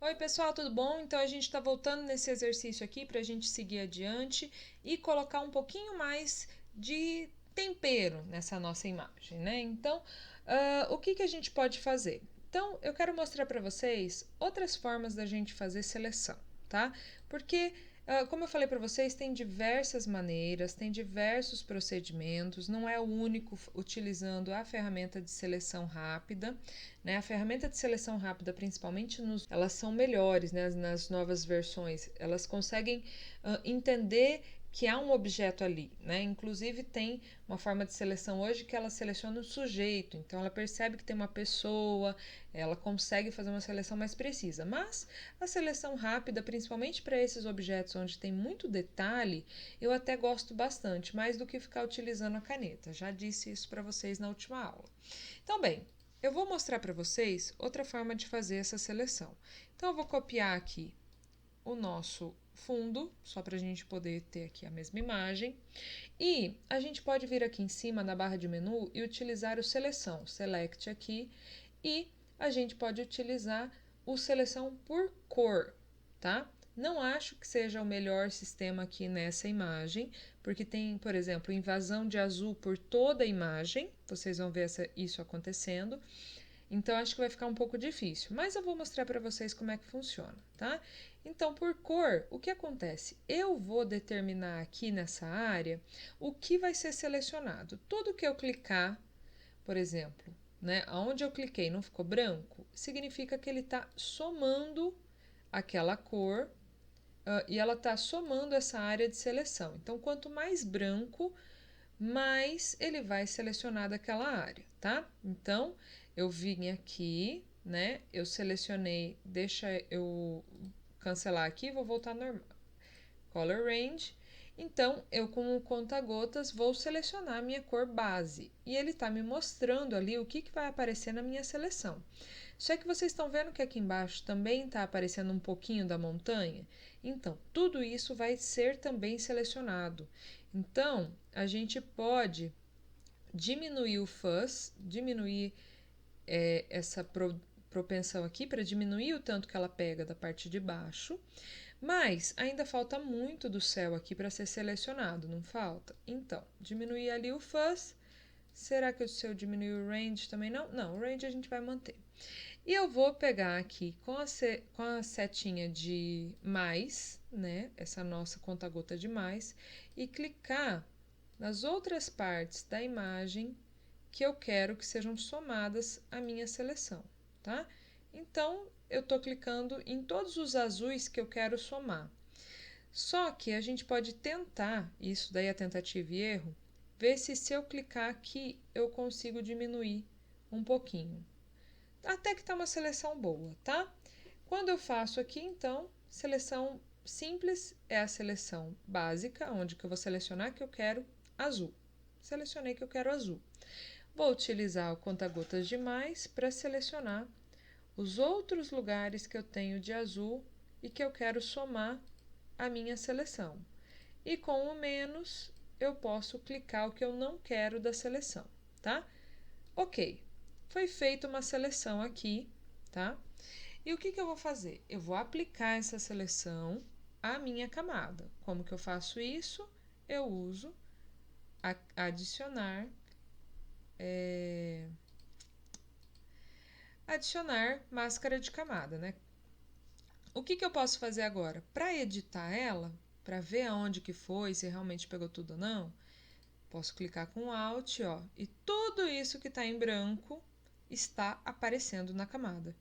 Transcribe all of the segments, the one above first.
Oi pessoal, tudo bom? Então a gente está voltando nesse exercício aqui para a gente seguir adiante e colocar um pouquinho mais de tempero nessa nossa imagem, né? Então, o que a gente pode fazer? Então, eu quero mostrar para vocês outras formas da gente fazer seleção, tá? Porque, como eu falei para vocês, tem diversas maneiras, tem diversos procedimentos, não é o único utilizando a ferramenta de seleção rápida, né? A ferramenta de seleção rápida, principalmente elas são melhores, né? Nas novas versões, elas conseguem entender que há um objeto ali, né? Inclusive tem uma forma de seleção hoje que ela seleciona o sujeito, então ela percebe que tem uma pessoa, ela consegue fazer uma seleção mais precisa. Mas a seleção rápida, principalmente para esses objetos onde tem muito detalhe, eu até gosto bastante, mais do que ficar utilizando a caneta. Já disse isso para vocês na última aula. Então, bem, eu vou mostrar para vocês outra forma de fazer essa seleção. Então, eu vou copiar aqui o nosso fundo, só para a gente poder ter aqui a mesma imagem. E a gente pode vir aqui em cima na barra de menu e utilizar o seleção, select aqui, e a gente pode utilizar o seleção por cor, tá? Não acho que seja o melhor sistema aqui nessa imagem, porque tem, por exemplo, invasão de azul por toda a imagem, vocês vão ver isso acontecendo. Então, acho que vai ficar um pouco difícil, mas eu vou mostrar para vocês como é que funciona, tá? Então, por cor, o que acontece? Eu vou determinar aqui nessa área o que vai ser selecionado. Tudo que eu clicar, por exemplo, né, onde eu cliquei não ficou branco, significa que ele está somando aquela cor e ela está somando essa área de seleção. Então, quanto mais branco, mais ele vai selecionar daquela área, tá? Então, eu vim aqui, né? Eu selecionei, deixa eu cancelar aqui, vou voltar normal. Color Range. Então, eu com o conta-gotas vou selecionar a minha cor base. E ele está me mostrando ali o que vai aparecer na minha seleção. Só que vocês estão vendo que aqui embaixo também está aparecendo um pouquinho da montanha? Então, tudo isso vai ser também selecionado. Então, a gente pode diminuir o fuzz, diminuir essa propensão aqui para diminuir o tanto que ela pega da parte de baixo, mas ainda falta muito do céu aqui para ser selecionado, não falta? Então, diminuir ali o fuzz. Será que se eu diminuir o range também não? Não, o range a gente vai manter. E eu vou pegar aqui com a setinha de mais, né? Essa nossa conta-gota de mais, e clicar nas outras partes da imagem que eu quero que sejam somadas à minha seleção, tá? Então, eu estou clicando em todos os azuis que eu quero somar. Só que a gente pode tentar, isso daí é tentativa e erro, ver se eu clicar aqui eu consigo diminuir um pouquinho. Até que está uma seleção boa, tá? Quando eu faço aqui, então, seleção simples é a seleção básica, onde que eu vou selecionar que eu quero azul. Selecionei que eu quero azul. Vou utilizar o conta-gotas de mais para selecionar os outros lugares que eu tenho de azul e que eu quero somar a minha seleção. E com o menos, eu posso clicar o que eu não quero da seleção, tá? Ok, foi feita uma seleção aqui, tá? E o que eu vou fazer? Eu vou aplicar essa seleção à minha camada. Como que eu faço isso? Eu uso adicionar, adicionar máscara de camada, né? O que eu posso fazer agora? Para editar ela, para ver aonde que foi, se realmente pegou tudo ou não, posso clicar com Alt, ó, e tudo isso que está em branco está aparecendo na camada.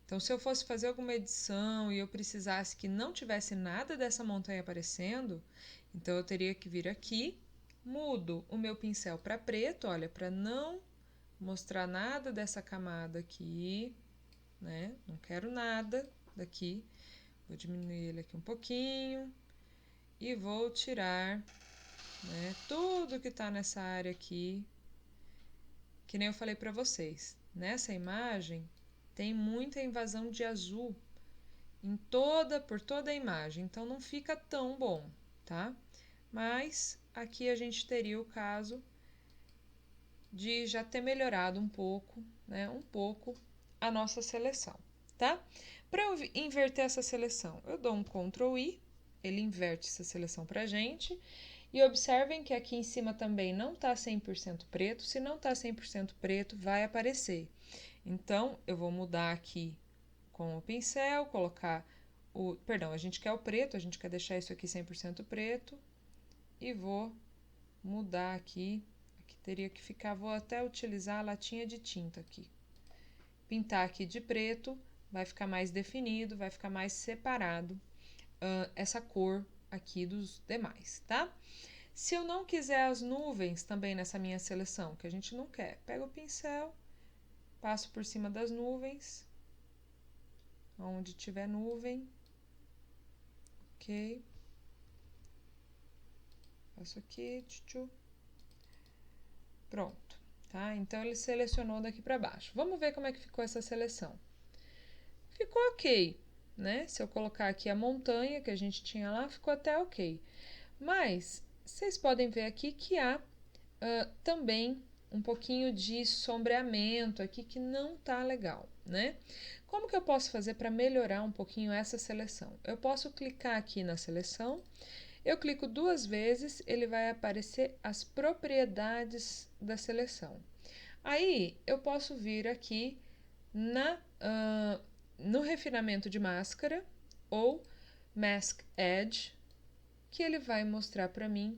Então, se eu fosse fazer alguma edição e eu precisasse que não tivesse nada dessa montanha aparecendo, então eu teria que vir aqui, mudo o meu pincel para preto, olha, para não mostrar nada dessa camada aqui, né? Não quero nada daqui. Vou diminuir ele aqui um pouquinho e vou tirar, né, tudo que está nessa área aqui, que nem eu falei para vocês. Nessa imagem tem muita invasão de azul por toda a imagem, então não fica tão bom, tá? Mas aqui a gente teria o caso de já ter melhorado um pouco, né, a nossa seleção, tá? Para eu inverter essa seleção, eu dou um Ctrl I, ele inverte essa seleção pra gente. E observem que aqui em cima também não está 100% preto. Se não está 100% preto, vai aparecer. Então, eu vou mudar aqui com o pincel, colocar o... Perdão, a gente quer o preto, a gente quer deixar isso aqui 100% preto. E vou mudar aqui. Aqui teria que ficar, vou até utilizar a latinha de tinta aqui. Pintar aqui de preto, vai ficar mais definido, vai ficar mais separado essa cor aqui dos demais, tá? Se eu não quiser as nuvens também nessa minha seleção, que a gente não quer, pego o pincel, passo por cima das nuvens, onde tiver nuvem, ok, passo aqui, tchu, pronto, tá? Então ele selecionou daqui para baixo. Vamos ver como é que ficou essa seleção. Ficou ok, né? Se eu colocar aqui a montanha que a gente tinha lá, ficou até ok. Mas vocês podem ver aqui que há também um pouquinho de sombreamento aqui que não tá legal, né? Como que eu posso fazer para melhorar um pouquinho essa seleção? Eu posso clicar aqui na seleção, eu clico 2 vezes, ele vai aparecer as propriedades da seleção. Aí eu posso vir aqui no refinamento de máscara ou Mask Edge, que ele vai mostrar para mim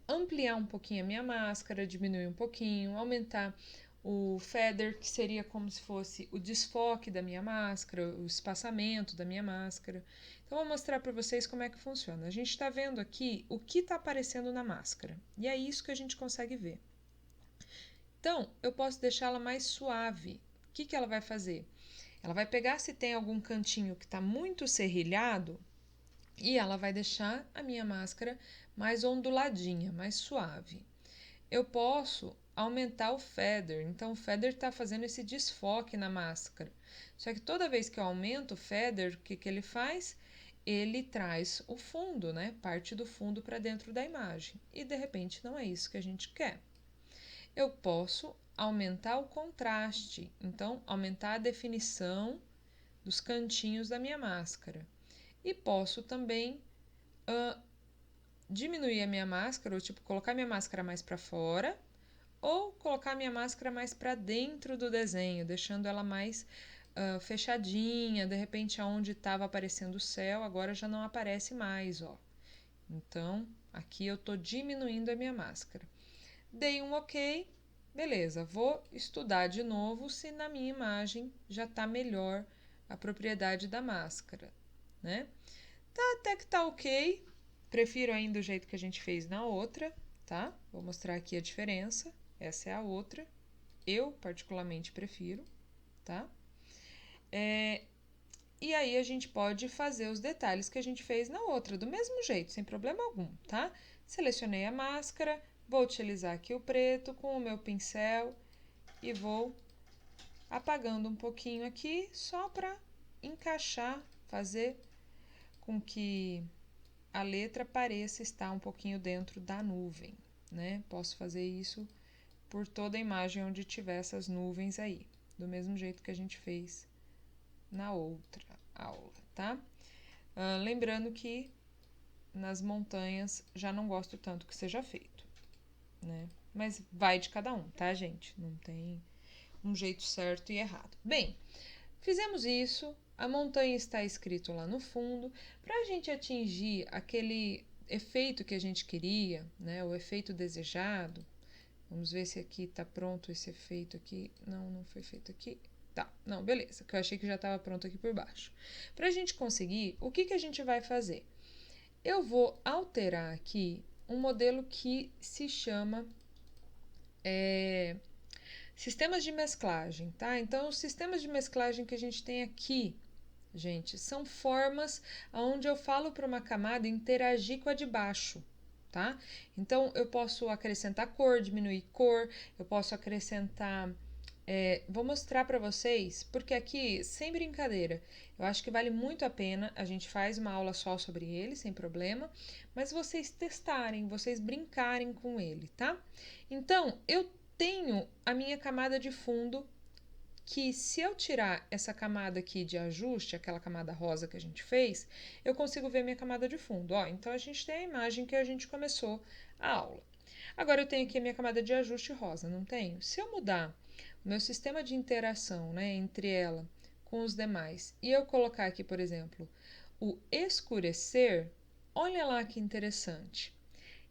ampliar um pouquinho a minha máscara, diminuir um pouquinho, aumentar o feather, que seria como se fosse o desfoque da minha máscara, o espaçamento da minha máscara. Então, vou mostrar para vocês como é que funciona. A gente está vendo aqui o que está aparecendo na máscara, e é isso que a gente consegue ver. Então, eu posso deixá-la mais suave. O que ela vai fazer? Ela vai pegar se tem algum cantinho que está muito serrilhado e ela vai deixar a minha máscara mais onduladinha, mais suave. Eu posso aumentar o feather, então o feather está fazendo esse desfoque na máscara. Só que toda vez que eu aumento o feather, o que ele faz? Ele traz o fundo, né? Parte do fundo para dentro da imagem. E de repente não é isso que a gente quer. Eu posso aumentar o contraste, então aumentar a definição dos cantinhos da minha máscara. E posso também diminuir a minha máscara, ou tipo, colocar minha máscara mais para fora, ou colocar minha máscara mais para dentro do desenho, deixando ela mais fechadinha, de repente aonde estava aparecendo o céu, agora já não aparece mais, ó. Então, aqui eu estou diminuindo a minha máscara. Dei um ok, beleza, vou estudar de novo se na minha imagem já está melhor a propriedade da máscara, né? Tá, até que tá ok, prefiro ainda o jeito que a gente fez na outra, tá? Vou mostrar aqui a diferença, essa é a outra, eu particularmente prefiro, tá? E aí a gente pode fazer os detalhes que a gente fez na outra, do mesmo jeito, sem problema algum, tá? Selecionei a máscara, vou utilizar aqui o preto com o meu pincel e vou apagando um pouquinho aqui, só para encaixar, fazer com que a letra pareça estar um pouquinho dentro da nuvem, né? Posso fazer isso por toda a imagem onde tiver essas nuvens aí, do mesmo jeito que a gente fez na outra aula, tá? Lembrando que nas montanhas já não gosto tanto que seja feito, né? Mas vai de cada um, tá, gente? Não tem um jeito certo e errado. Bem, fizemos isso, a montanha está escrito lá no fundo. Para a gente atingir aquele efeito que a gente queria, né? O efeito desejado. Vamos ver se aqui está pronto esse efeito aqui. Não, não foi feito aqui. Tá, não, beleza, que eu achei que já estava pronto aqui por baixo. Para a gente conseguir, o que a gente vai fazer? Eu vou alterar aqui um modelo que se chama sistemas de mesclagem, tá? Então, os sistemas de mesclagem que a gente tem aqui, gente, são formas onde eu falo para uma camada interagir com a de baixo, tá? Então, eu posso acrescentar cor, diminuir cor, eu posso acrescentar... vou mostrar para vocês, porque aqui, sem brincadeira, eu acho que vale muito a pena, a gente faz uma aula só sobre ele, sem problema, mas vocês testarem, vocês brincarem com ele, tá? Então, eu tenho a minha camada de fundo que se eu tirar essa camada aqui de ajuste, aquela camada rosa que a gente fez, eu consigo ver minha camada de fundo. Ó, então, a gente tem a imagem que a gente começou a aula. Agora, eu tenho aqui a minha camada de ajuste rosa, não tenho? Se eu mudar o meu sistema de interação, né, entre ela com os demais, e eu colocar aqui, por exemplo, o escurecer, olha lá que interessante.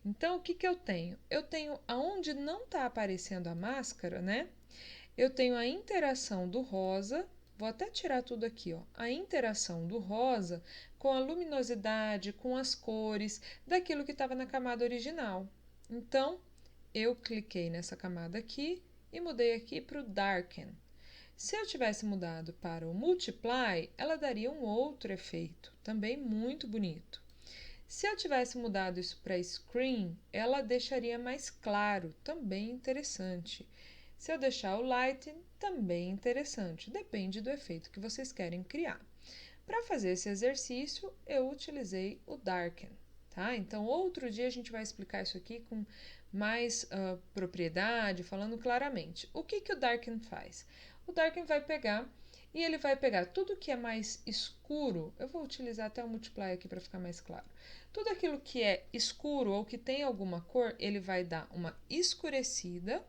Então, o que que eu tenho? Eu tenho aonde não está aparecendo a máscara, né? Eu tenho a interação do rosa, vou até tirar tudo aqui, ó. A interação do rosa com a luminosidade, com as cores daquilo que estava na camada original. Então, eu cliquei nessa camada aqui e mudei aqui para o Darken. Se eu tivesse mudado para o Multiply, ela daria um outro efeito, também muito bonito. Se eu tivesse mudado isso para Screen, ela deixaria mais claro, também interessante. Se eu deixar o Light, também interessante, depende do efeito que vocês querem criar. Para fazer esse exercício, eu utilizei o Darken, tá? Então, outro dia a gente vai explicar isso aqui com mais propriedade, falando claramente. O que que o Darken faz? O Darken vai pegar e ele vai pegar tudo que é mais escuro, eu vou utilizar até o Multiply aqui para ficar mais claro. Tudo aquilo que é escuro ou que tem alguma cor, ele vai dar uma escurecida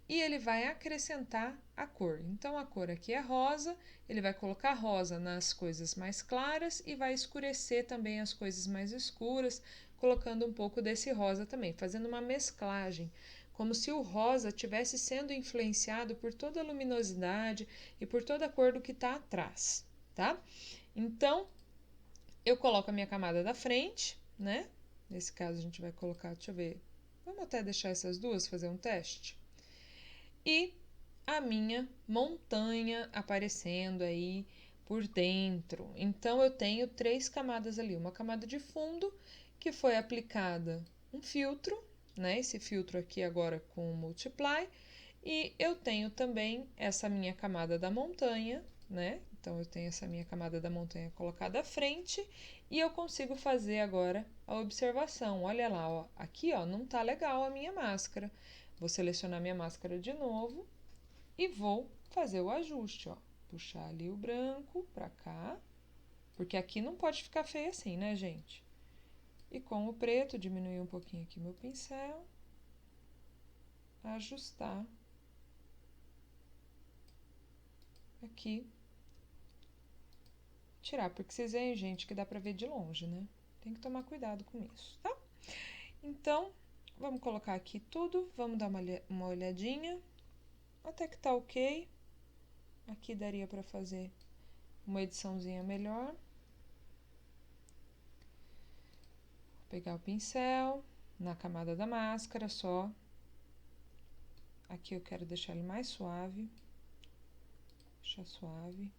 e ele vai acrescentar a cor. Então, a cor aqui é rosa, ele vai colocar rosa nas coisas mais claras e vai escurecer também as coisas mais escuras, colocando um pouco desse rosa também, fazendo uma mesclagem, como se o rosa estivesse sendo influenciado por toda a luminosidade e por toda a cor do que está atrás, tá? Então, eu coloco a minha camada da frente, né? Nesse caso, a gente vai colocar, deixa eu ver, vamos até deixar essas duas, fazer um teste. E a minha montanha aparecendo aí por dentro. Então, eu tenho 3 camadas ali. Uma camada de fundo, que foi aplicada um filtro, né? Esse filtro aqui agora com o Multiply. E eu tenho também essa minha camada da montanha, né? Então, eu tenho essa minha camada da montanha colocada à frente e eu consigo fazer agora a observação. Olha lá, ó, aqui ó, não tá legal a minha máscara. Vou selecionar minha máscara de novo e vou fazer o ajuste, ó. Puxar ali o branco pra cá, porque aqui não pode ficar feio assim, né, gente? E com o preto, diminuir um pouquinho aqui meu pincel, ajustar aqui, tirar, porque vocês veem, gente, que dá pra ver de longe, né? Tem que tomar cuidado com isso, tá? Então, vamos colocar aqui tudo, vamos dar uma olhadinha, até que tá ok. Aqui daria pra fazer uma ediçãozinha melhor. Vou pegar o pincel na camada da máscara só. Aqui eu quero deixar ele mais suave. Deixar suave.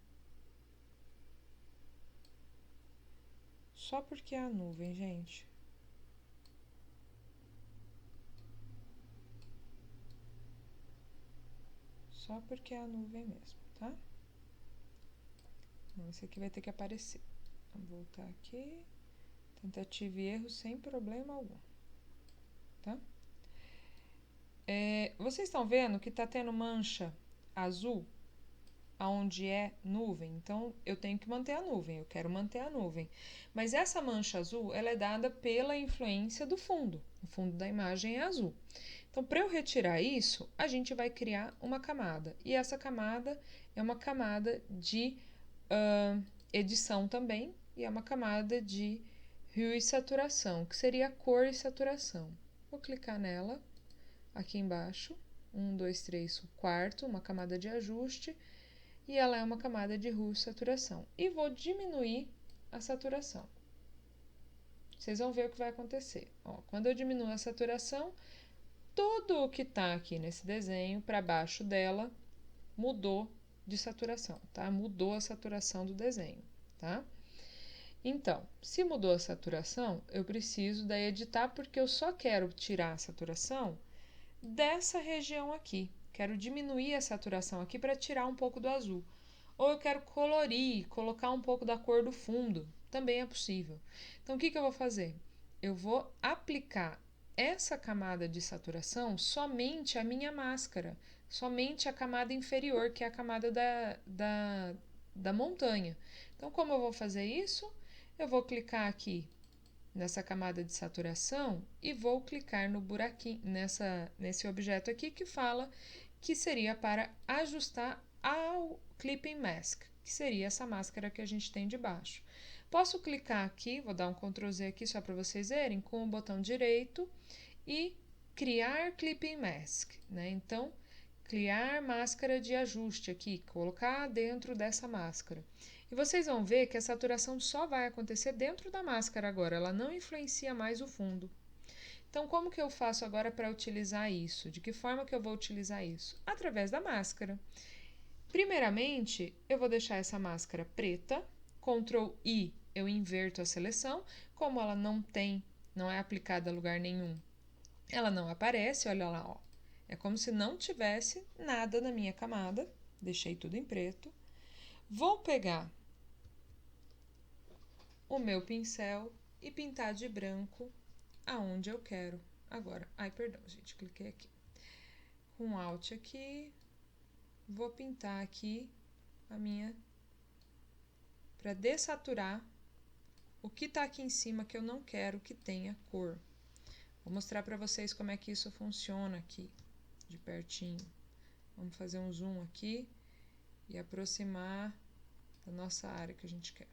Só porque é a nuvem, gente. Só porque é a nuvem mesmo, tá? Então, esse aqui vai ter que aparecer. Vamos voltar aqui. Tentativa e erro sem problema algum, tá? Vocês estão vendo que tá tendo mancha azul aonde é nuvem, então eu tenho que manter a nuvem, eu quero manter a nuvem. Mas essa mancha azul, ela é dada pela influência do fundo. O fundo da imagem é azul. Então, para eu retirar isso, a gente vai criar uma camada. E essa camada é uma camada de edição também, e é uma camada de hue e saturação, que seria cor e saturação. Vou clicar nela, aqui embaixo, 1, 2, 3, o quarto, uma camada de ajuste, e ela é uma camada de hue e saturação. E vou diminuir a saturação. Vocês vão ver o que vai acontecer. Ó, quando eu diminuo a saturação, tudo o que está aqui nesse desenho, para baixo dela, mudou de saturação, tá? Mudou a saturação do desenho, tá? Então, se mudou a saturação, eu preciso daí editar, porque eu só quero tirar a saturação dessa região aqui. Quero diminuir a saturação aqui para tirar um pouco do azul. Ou eu quero colorir, colocar um pouco da cor do fundo. Também é possível. Então, o que que eu vou fazer? Eu vou aplicar essa camada de saturação somente a minha máscara, somente a camada inferior, que é a camada da montanha. Então, como eu vou fazer isso? Eu vou clicar aqui nessa camada de saturação e vou clicar no buraquinho, nesse objeto aqui que fala que seria para ajustar ao Clipping Mask, que seria essa máscara que a gente tem de baixo. Posso clicar aqui, vou dar um Ctrl Z aqui só para vocês verem, com o botão direito e criar Clipping Mask, né? Então, criar máscara de ajuste aqui, colocar dentro dessa máscara. E vocês vão ver que a saturação só vai acontecer dentro da máscara agora, ela não influencia mais o fundo. Então, como que eu faço agora para utilizar isso? De que forma que eu vou utilizar isso? Através da máscara. Primeiramente, eu vou deixar essa máscara preta, Ctrl I, eu inverto a seleção, como ela não é aplicada a lugar nenhum, ela não aparece, olha lá, ó. É como se não tivesse nada na minha camada, deixei tudo em preto. Vou pegar o meu pincel e pintar de branco aonde eu quero agora. Ai, perdão, gente, cliquei aqui. Com Alt aqui, vou pintar aqui a minha para dessaturar o que está aqui em cima que eu não quero que tenha cor. Vou mostrar para vocês como é que isso funciona aqui, de pertinho. Vamos fazer um zoom aqui e aproximar da nossa área que a gente quer.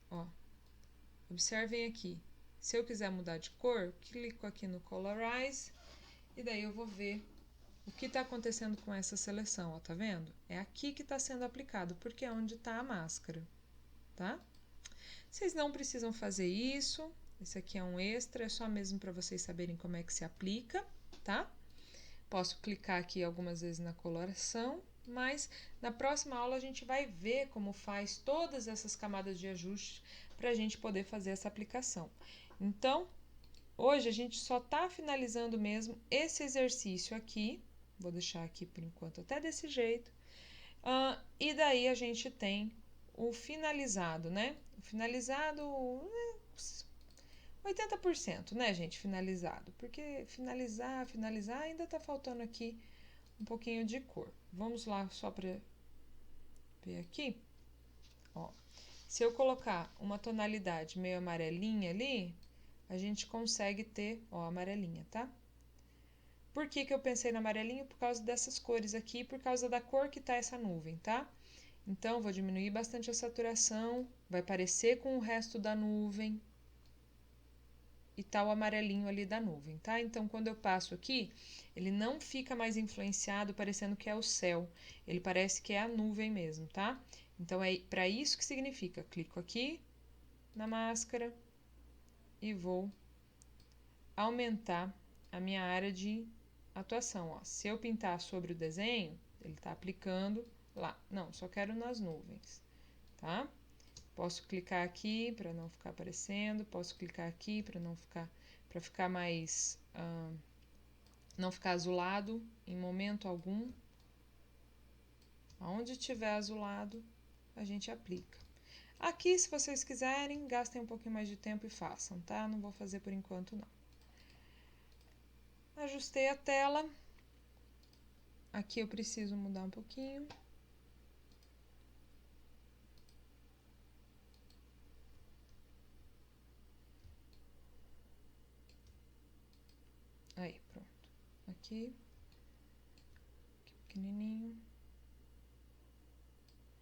Ó, observem aqui. Se eu quiser mudar de cor, clico aqui no Colorize e daí eu vou ver o que está acontecendo com essa seleção, ó, tá vendo? É aqui que está sendo aplicado, porque é onde está a máscara, tá? Vocês não precisam fazer isso, esse aqui é um extra, é só mesmo para vocês saberem como é que se aplica, tá? Posso clicar aqui algumas vezes na coloração, mas na próxima aula a gente vai ver como faz todas essas camadas de ajuste para a gente poder fazer essa aplicação. Então, hoje a gente só está finalizando mesmo esse exercício aqui, vou deixar aqui por enquanto até desse jeito, e daí a gente tem o finalizado, né? O finalizado, 80%, né, gente, finalizado, porque finalizar, ainda tá faltando aqui um pouquinho de cor. Vamos lá só para ver aqui, ó. Se eu colocar uma tonalidade meio amarelinha ali, a gente consegue ter, ó, amarelinha, tá? Por que que eu pensei no amarelinho? Por causa dessas cores aqui, por causa da cor que tá essa nuvem, tá? Então, vou diminuir bastante a saturação, vai parecer com o resto da nuvem e tá o amarelinho ali da nuvem, tá? Então, quando eu passo aqui, ele não fica mais influenciado, parecendo que é o céu. Ele parece que é a nuvem mesmo, tá? Então, é para isso que significa. Clico aqui na máscara e vou aumentar a minha área de atuação, ó. Se eu pintar sobre o desenho, ele tá aplicando lá. Não, só quero nas nuvens, tá? Posso clicar aqui para não ficar aparecendo, posso clicar aqui para ficar mais, não ficar azulado em momento algum. Aonde tiver azulado, a gente aplica. Aqui, se vocês quiserem, gastem um pouquinho mais de tempo e façam, tá? Não vou fazer por enquanto, não. Ajustei a tela. Aqui eu preciso mudar um pouquinho. Aí, pronto. Aqui pequenininho.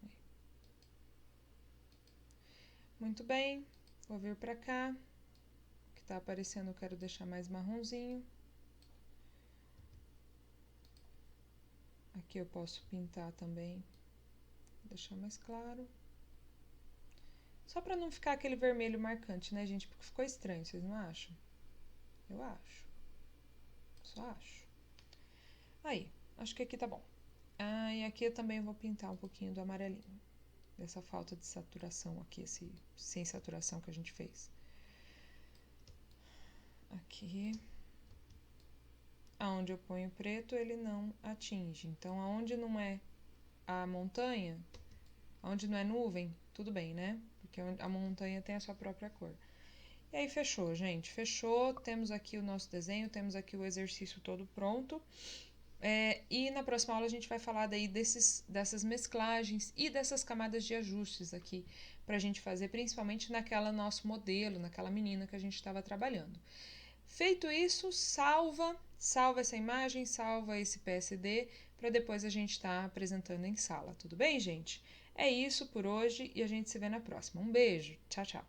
Aí. Muito bem. Vou vir pra cá. O que tá aparecendo eu quero deixar mais marronzinho. Aqui eu posso pintar também. Deixar mais claro. Só pra não ficar aquele vermelho marcante, né, gente? Porque ficou estranho, vocês não acham? Eu acho. Só acho. Aí, acho que aqui tá bom. E aqui eu também vou pintar um pouquinho do amarelinho. Dessa falta de saturação aqui, esse sem saturação que a gente fez. Aqui. Aonde eu ponho preto, ele não atinge. Então, aonde não é a montanha, aonde não é nuvem, tudo bem, né? Porque a montanha tem a sua própria cor. E aí fechou, gente. Fechou, temos aqui o nosso desenho, temos aqui o exercício todo pronto. E na próxima aula a gente vai falar daí dessas mesclagens e dessas camadas de ajustes aqui, para a gente fazer principalmente naquela nosso modelo, naquela menina que a gente estava trabalhando. Feito isso, salva essa imagem, salva esse PSD, para depois a gente estar apresentando em sala, tudo bem, gente? É isso por hoje e a gente se vê na próxima. Um beijo, tchau, tchau!